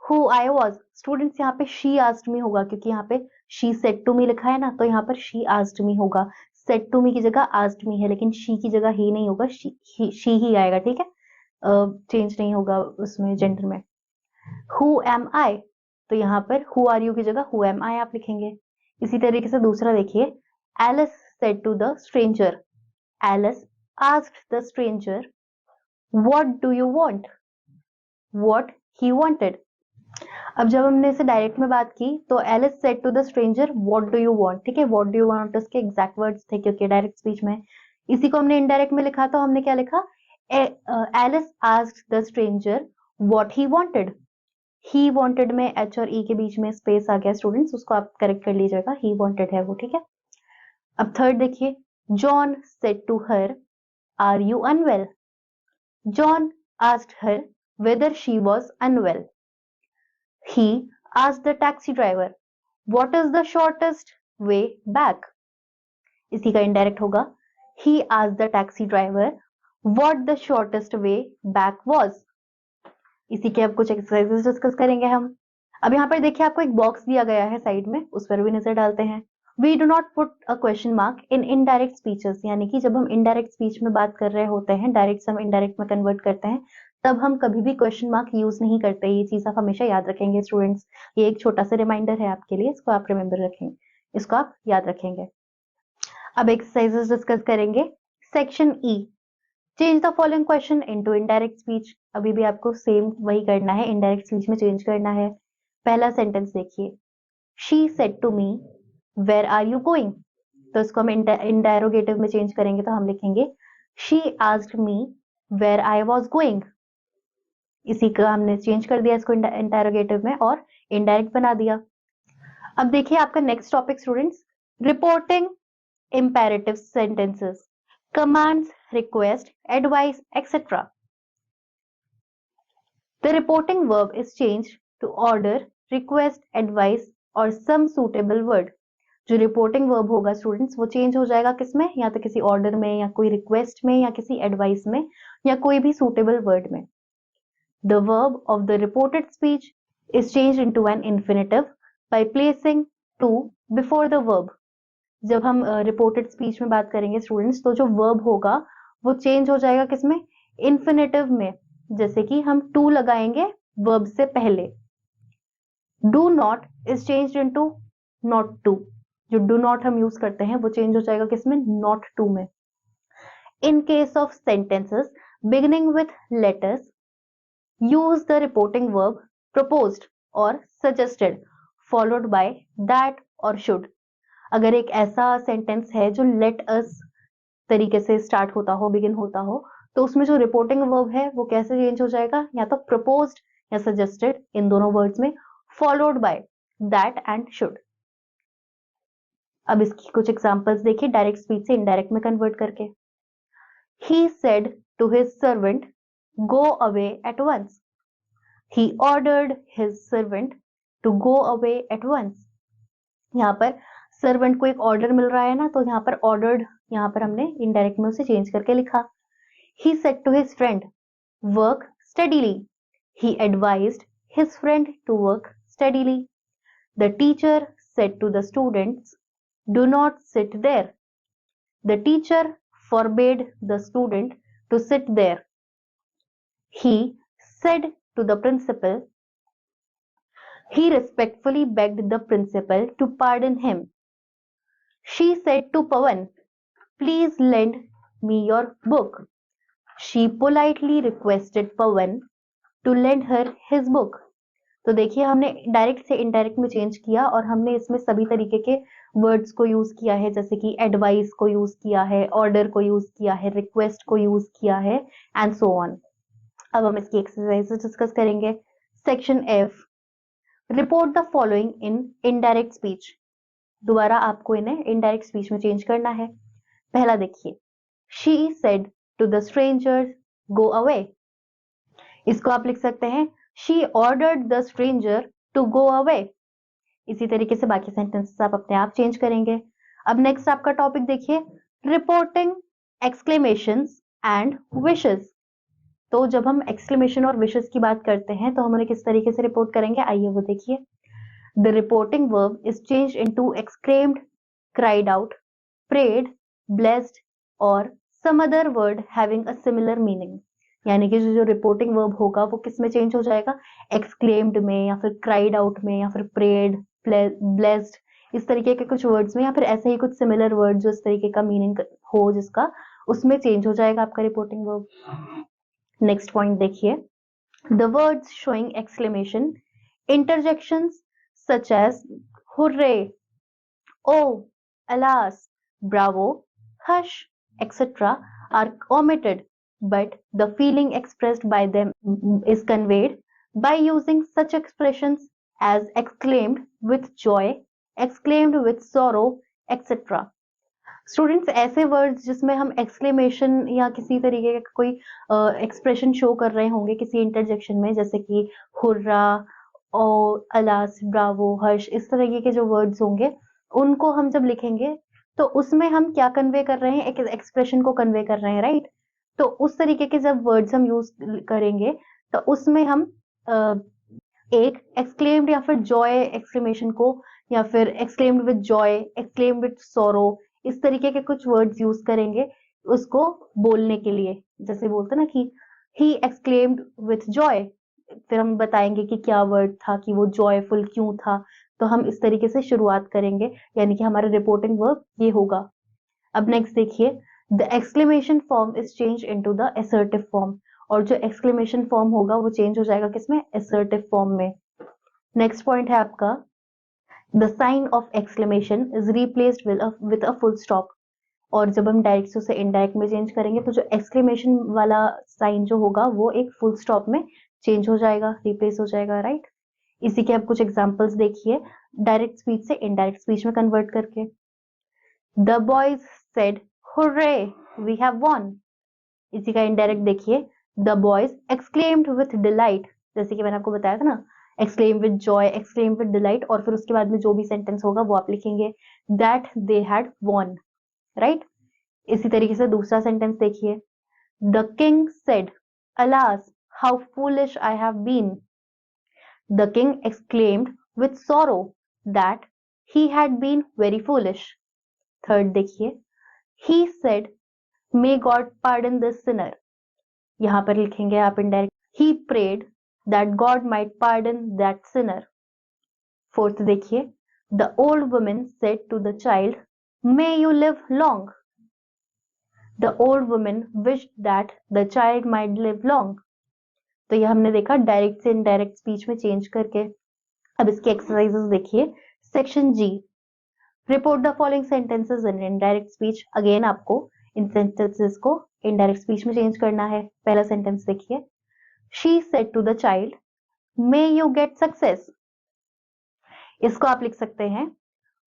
who I was. Students यहाँ पे शी आस्क्ड मी होगा क्योंकि यहाँ पे शी सेड टू मी लिखा है ना, तो यहाँ पर शी आस्क्ड मी होगा। सेड टू मी की जगह आस्क्ड मी है, लेकिन शी की जगह ही नहीं होगा, शी ही आएगा, ठीक है, चेंज नहीं होगा उसमें जेंडर में। हु एम आई, तो यहाँ पर हु आर यू की जगह हु एम आई आप लिखेंगे। इसी तरीके से दूसरा देखिए, Alice said to the stranger, Alice asked the stranger what do you want, what he wanted. अब जब हमने इसे डायरेक्ट में बात की तो Alice said to the stranger what do you want, ठीक है, व्हाट डू यू वांट उसके एग्जैक्ट वर्ड्स थे क्योंकि डायरेक्ट स्पीच में। इसी को हमने इनडायरेक्ट में लिखा तो हमने क्या लिखा, Alice asked the stranger what he wanted. He wanted में एच और ई के बीच में स्पेस आ गया स्टूडेंट्स, उसको आप करेक्ट कर लीजिएगा, ही वांटेड है वो, ठीक है। अब थर्ड देखिए, John said to her are you unwell, John asked her whether she was unwell. He asked the taxi driver, "What is the shortest way back?" इसी का indirect होगा, He asked the taxi driver what the shortest way back was. इसी के अब कुछ exercises discuss करेंगे हम। अब यहाँ पर देखिए आपको एक बॉक्स दिया गया है साइड में, उस पर भी नजर डालते हैं। We do not put a question mark in indirect speeches, यानी कि जब हम indirect speech में बात कर रहे होते हैं, डायरेक्ट से हम indirect में कन्वर्ट करते हैं, तब हम कभी भी क्वेश्चन मार्क यूज नहीं करते। ये चीज आप हमेशा याद रखेंगे स्टूडेंट्स, ये एक छोटा सा रिमाइंडर है आपके लिए, इसको आप रिमेंबर रखेंगे, इसको आप याद रखेंगे। अब एक्सरसाइजेस डिस्कस करेंगे। Section E, change the following question into indirect speech. अभी भी आपको सेम वही करना है, इनडायरेक्ट स्पीच में चेंज करना है। पहला सेंटेंस देखिए, she said to me where are you going, तो इसको हम इंटेरोगेटिव में चेंज करेंगे तो हम लिखेंगे she asked me where I was going. इसी का हमने चेंज कर दिया इसको इंटेरोगेटिव में और इनडायरेक्ट बना दिया। अब देखिए आपका next topic students, reporting imperative sentences, commands, request, advice etcetera. The reporting verb is change to order, request, advice और सम सूटेबल वर्ड। जो रिपोर्टिंग वर्ब होगा स्टूडेंट्स वो चेंज हो जाएगा किसमें, या तो किसी ऑर्डर में, या कोई रिक्वेस्ट में, या किसी एडवाइस में, या कोई भी सूटेबल वर्ड में। The verb of the reported speech is changed into an infinitive by placing to before the verb. जब हम रिपोर्टेड स्पीच में बात करेंगे स्टूडेंट्स, तो जो वर्ब होगा वो चेंज हो जाएगा किसमें, इन्फिनेटिव में, जैसे कि हम टू लगाएंगे वर्ब से पहले। Do not is changed into not to, जो डू नॉट हम यूज करते हैं वो चेंज हो जाएगा किसमें, नॉट टू में। In case of sentences beginning with letters, use the reporting verb proposed or suggested followed by that or should. अगर एक ऐसा सेंटेंस है जो let us तरीके से स्टार्ट होता हो, बिगिन होता हो, तो उसमें जो रिपोर्टिंग वर्ब है वो कैसे चेंज हो जाएगा, या तो प्रपोज्ड या सजेस्टेड, इन दोनों वर्ड्स में, followed by that and should. अब इसकी कुछ एग्जांपल्स देखिए डायरेक्ट स्पीच से इनडायरेक्ट में कन्वर्ट करके। He said to his servant go away at once. He ordered his servant to go away at once. यहाँ पर सर्वेंट को एक ऑर्डर मिल रहा है ना, तो यहाँ पर ऑर्डर्ड यहाँ पर हमने इनडायरेक्ट में उसे चेंज करके लिखा। He said to his friend, work steadily. He advised his friend to work steadily. The teacher said to the students, do not sit there. The teacher forbade the student to sit there. He said to the principal, he respectfully begged the principal to pardon him. She said to Pawan, please lend me your book. She politely requested Pawan to lend her his book. तो देखिए हमने direct से indirect में change किया और हमने इसमें सभी तरीके के वर्ड्स को यूज किया है, जैसे कि एडवाइस को यूज किया है, ऑर्डर को यूज किया है, रिक्वेस्ट को यूज किया है एंड सो ऑन। अब हम इसकी एक्सरसाइज डिस्कस करेंगे। Section F, report the following in indirect speech. दोबारा आपको इन्हें इनडायरेक्ट स्पीच में चेंज करना है। पहला देखिए, she said to the stranger go away. इसको आप लिख सकते हैं she ordered the stranger to go away. इसी तरीके से बाकी सेंटेंसेस आप अपने आप चेंज करेंगे। अब नेक्स्ट आपका टॉपिक देखिए, रिपोर्टिंग एक्सक्लेमेशंस एंड विशेस। तो जब हम एक्सक्लेमेशन और विशेस की बात करते हैं तो हम उन्हें किस तरीके से रिपोर्ट करेंगे, आइए वो देखिए। The reporting verb is changed into exclaimed, cried out, prayed, blessed or some other word having a similar meaning. यानी कि जो रिपोर्टिंग वर्ब होगा वो किस में चेंज हो जाएगा, एक्सक्लेम्ड में, या फिर क्राइड आउट में, या फिर प्रेड, ब्लेस्ड, इस तरीके के कुछ वर्ड्स में, या फिर ऐसे ही कुछ सिमिलर वर्ड जो इस तरीके का मीनिंग हो जिसका, उसमें चेंज हो जाएगा आपका रिपोर्टिंग वर्ब। नेक्स्ट पॉइंट देखिए, the words showing exclamation, interjections such as hurray, O, alas, bravo, hush, etc. are omitted, but the feeling expressed by them is conveyed by using such expressions as exclaimed with joy, exclaimed with sorrow, etc. Students, ऐसे words जिसमें हम exclamation या किसी तरीके का कोई expression show कर रहे होंगे किसी इंटरजेक्शन में, जैसे कि हुर्रा, ओ, अलास, ब्रावो, हर्ष, इस तरीके के जो वर्ड्स होंगे उनको हम जब लिखेंगे तो उसमें हम क्या कन्वे कर रहे हैं, एक एक्सप्रेशन को कन्वे कर रहे हैं, राइट। तो उस तरीके के जब वर्ड्स हम यूज करेंगे तो उसमें हम एक एक्सक्लेम्ड या फिर जॉय एक्सक्लेमेशन को, या फिर exclaimed with Joy, exclaimed with सोरो, इस तरीके के कुछ वर्ड्स यूज करेंगे उसको बोलने के लिए। जैसे बोलते ना कि ही एक्सक्लेम्ड विथ जॉय, फिर हम बताएंगे कि क्या वर्ड था, कि वो जॉयफुल क्यों था। तो हम इस तरीके से शुरुआत करेंगे, यानी कि हमारा रिपोर्टिंग वर्ब ये होगा। अब नेक्स्ट देखिए, the exclamation form is change into the assertive form. और जो एक्सक्लेमेशन फॉर्म होगा वो चेंज हो जाएगा किसमें, असर्टिव फॉर्म में। नेक्स्ट पॉइंट है आपका, the sign of exclamation is replaced with a full stop. और जब हम डायरेक्ट से इनडायरेक्ट में चेंज करेंगे तो जो एक्सक्लेमेशन वाला साइन जो होगा वो एक फुल स्टॉप में चेंज हो जाएगा, रिप्लेस हो जाएगा, राइट। इसी के आप कुछ एग्जांपल्स देखिए डायरेक्ट स्पीच से इनडायरेक्ट स्पीच में कन्वर्ट करके। The boys said hurray, we have won. इसी का इनडायरेक्ट देखिए, the boys exclaimed with delight, जैसे कि मैंने आपको बताया था ना, exclaim with joy, exclaim with delight, और फिर उसके बाद में जो भी सेंटेंस होगा वो आप लिखेंगे, that they had won, right. इसी तरीके से दूसरा सेंटेंस देखिए, the king said alas how foolish I have been. The king exclaimed with sorrow that he had been very foolish. Third देखिए, he said may God pardon the sinner. यहां पर लिखेंगे आप indirect, he prayed that God might pardon that sinner. Fourth देखिए, the old woman said to the child may you live long. The old woman wished that the child might live long. तो ये हमने देखा direct से indirect speech में change करके। अब इसके एक्सरसाइजेस देखिए। Section G, report the following sentences in indirect speech. Again आपको इन सेंटेंसेस को इनडायरेक्ट स्पीच में चेंज करना है। पहला सेंटेंस देखिए, she said to the child, may you get success. इसको आप लिख सकते हैं,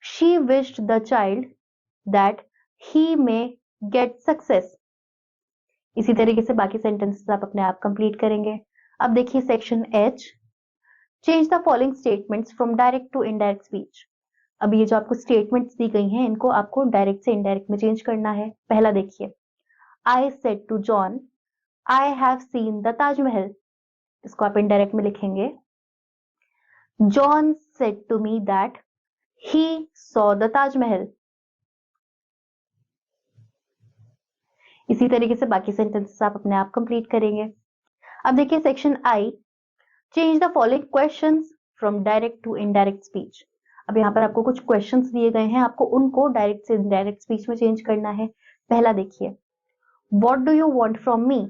she wished the child that he may get success. इसी तरीके से बाकी सेंटेंसेस आप अपने आप कंप्लीट करेंगे। अब देखिए section H, change the following statements from direct to indirect speech. अब ये जो आपको स्टेटमेंट्स दी गई हैं, इनको आपको डायरेक्ट से इनडायरेक्ट में चेंज करना है। पहला देखिए, I said to John, I have seen the Taj Mahal. इसको आप इनडायरेक्ट में लिखेंगे, John said to me that he saw the Taj Mahal. इसी तरीके से बाकी सेंटेंसेस आप अपने आप कंप्लीट करेंगे। अब देखिए section I, change the following questions from direct to indirect speech. अब यहाँ पर आपको कुछ क्वेश्चंस दिए गए हैं, आपको उनको डायरेक्ट से इनडायरेक्ट स्पीच में चेंज करना है। पहला देखिए, what do you want from me,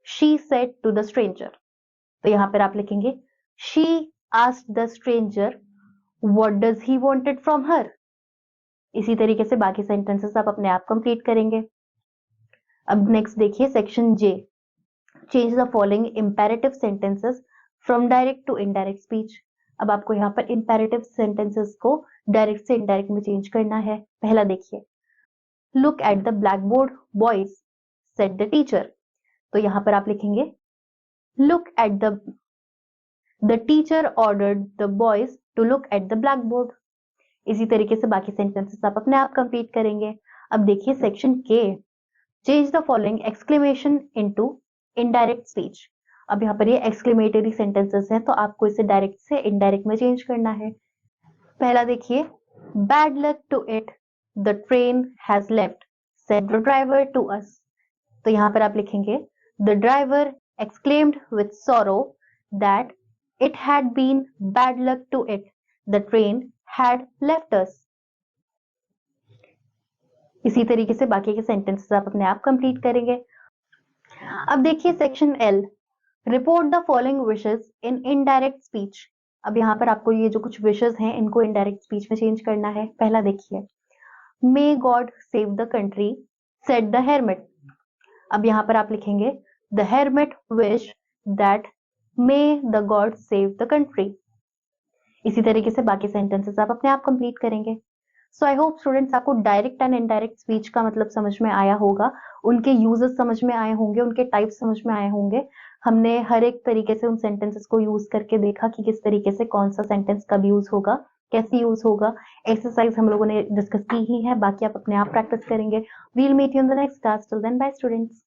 she said to the stranger. तो यहाँ पर आप लिखेंगे, she asked the stranger what does he wanted from her. इसी तरीके से बाकी सेंटेंसेस आप अपने आप कंप्लीट करेंगे। अब नेक्स्ट देखिए section J, change the following imperative sentences from direct to indirect speech. अब आपको यहाँ पर इंपेरेटिव सेंटेंसेस को डायरेक्ट से इनडायरेक्ट में चेंज करना है। पहला देखिए, look at the blackboard boys, said the teacher. तो यहाँ पर आप लिखेंगे, look at the teacher ordered the boys to look at the blackboard. इसी तरीके से बाकी सेंटेंसेस आप अपने आप कंप्लीट करेंगे। अब देखिए सेक्शन के, change the following exclamation into indirect speech. अब यहाँ पर ये एक्सक्लेमेटरी सेंटेंसेस हैं, तो आपको इसे डायरेक्ट से इनडायरेक्ट में चेंज करना है। पहला देखिए, bad luck to it, the train has left, said the driver to us. तो यहाँ पर आप लिखेंगे, the driver exclaimed with sorrow that it had been bad luck to it, the train had left us. इसी तरीके से बाकी के सेंटेंसेस आप अपने आप कंप्लीट करेंगे। अब देखिए section L, report the following wishes in indirect speech. अब यहाँ पर आपको ये जो कुछ विशेस हैं, इनको इनडायरेक्ट स्पीच में चेंज करना है। पहला देखिए, may God save the country, said the hermit. अब यहाँ पर आप लिखेंगे, the hermit wish that may the God save the country. इसी तरीके से बाकी सेंटेंसेस आप अपने आप कंप्लीट करेंगे। सो आई होप स्टूडेंट्स आपको डायरेक्ट एंड इनडायरेक्ट स्पीच का मतलब समझ में आया होगा, उनके यूजेस समझ में आए होंगे, उनके टाइप्स समझ में आए होंगे। हमने हर एक तरीके से उन सेंटेंसेस को यूज करके देखा कि किस तरीके से कौन सा सेंटेंस कब यूज होगा, कैसे यूज होगा। एक्सरसाइज हम लोगों ने डिस्कस की ही है, बाकी आप अपने आप प्रैक्टिस करेंगे। We'll meet you in the next class, till then bye students.